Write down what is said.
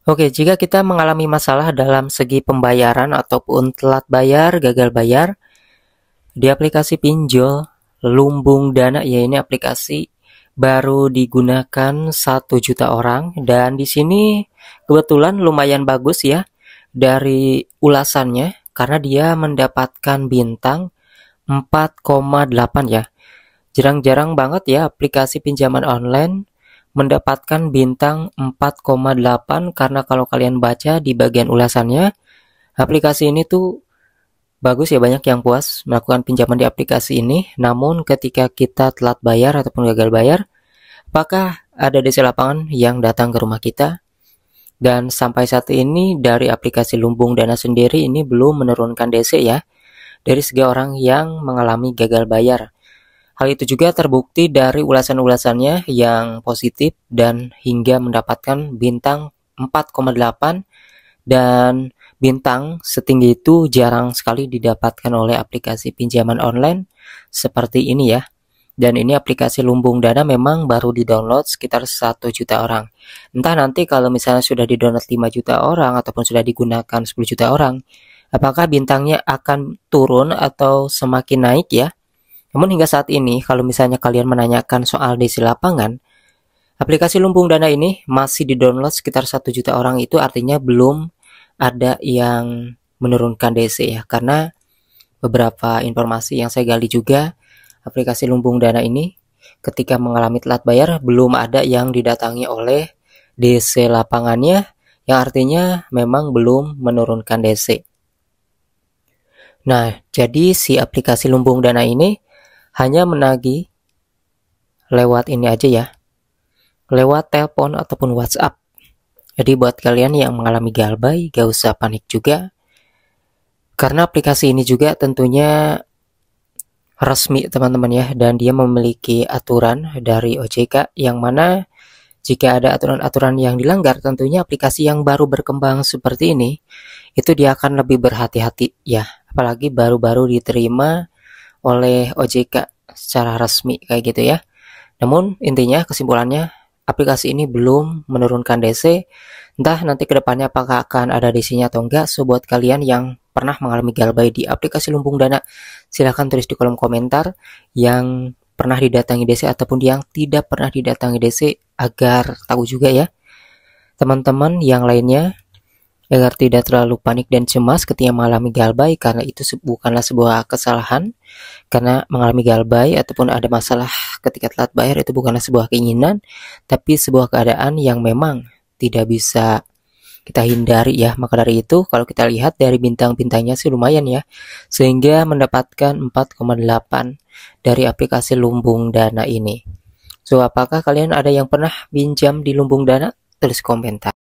Oke, jika kita mengalami masalah dalam segi pembayaran ataupun telat bayar, gagal bayar, di aplikasi pinjol Lumbung Dana, ya ini aplikasi baru digunakan 1 juta orang, dan di sini kebetulan lumayan bagus ya dari ulasannya karena dia mendapatkan bintang 4,8 ya. Jarang-jarang banget ya aplikasi pinjaman online mendapatkan bintang 4,8, karena kalau kalian baca di bagian ulasannya, aplikasi ini tuh bagus ya, banyak yang puas melakukan pinjaman di aplikasi ini. Namun ketika kita telat bayar ataupun gagal bayar, apakah ada DC lapangan yang datang ke rumah kita? Dan sampai saat ini dari aplikasi Lumbung Dana sendiri ini belum menurunkan DC ya, dari segi orang yang mengalami gagal bayar. Hal itu juga terbukti dari ulasan-ulasannya yang positif dan hingga mendapatkan bintang 4,8, dan bintang setinggi itu jarang sekali didapatkan oleh aplikasi pinjaman online seperti ini ya. Dan ini aplikasi Lumbung Dana memang baru di-download sekitar 1 juta orang. Entah nanti kalau misalnya sudah di-download 5 juta orang ataupun sudah digunakan 10 juta orang, apakah bintangnya akan turun atau semakin naik ya? Namun hingga saat ini, kalau misalnya kalian menanyakan soal DC lapangan, aplikasi Lumbung Dana ini masih di-download sekitar 1 juta orang, itu artinya belum ada yang menurunkan DC ya. Karena beberapa informasi yang saya gali juga, aplikasi Lumbung Dana ini ketika mengalami telat bayar belum ada yang didatangi oleh DC lapangannya, yang artinya memang belum menurunkan DC. Nah, jadi si aplikasi Lumbung Dana ini hanya menagih lewat ini aja ya, lewat telepon ataupun WhatsApp. Jadi buat kalian yang mengalami galbay, gak usah panik juga, karena aplikasi ini juga tentunya resmi teman-teman ya, dan dia memiliki aturan dari OJK, yang mana jika ada aturan-aturan yang dilanggar, tentunya aplikasi yang baru berkembang seperti ini, itu dia akan lebih berhati-hati ya, apalagi baru-baru diterima oleh OJK secara resmi kayak gitu ya. Namun intinya kesimpulannya, aplikasi ini belum menurunkan DC. Entah nanti kedepannya apakah akan ada DC-nya atau enggak. So buat kalian yang pernah mengalami galbay di aplikasi Lumbung Dana, silahkan tulis di kolom komentar yang pernah didatangi DC ataupun yang tidak pernah didatangi DC, agar tahu juga ya teman-teman yang lainnya, agar tidak terlalu panik dan cemas ketika mengalami galbay, karena itu bukanlah sebuah kesalahan. Karena mengalami galbay ataupun ada masalah ketika telat bayar itu bukanlah sebuah keinginan, tapi sebuah keadaan yang memang tidak bisa kita hindari ya. Maka dari itu kalau kita lihat dari bintang-bintangnya sih lumayan ya, sehingga mendapatkan 4,8 dari aplikasi Lumbung Dana ini. So apakah kalian ada yang pernah pinjam di Lumbung Dana? Tulis komentar.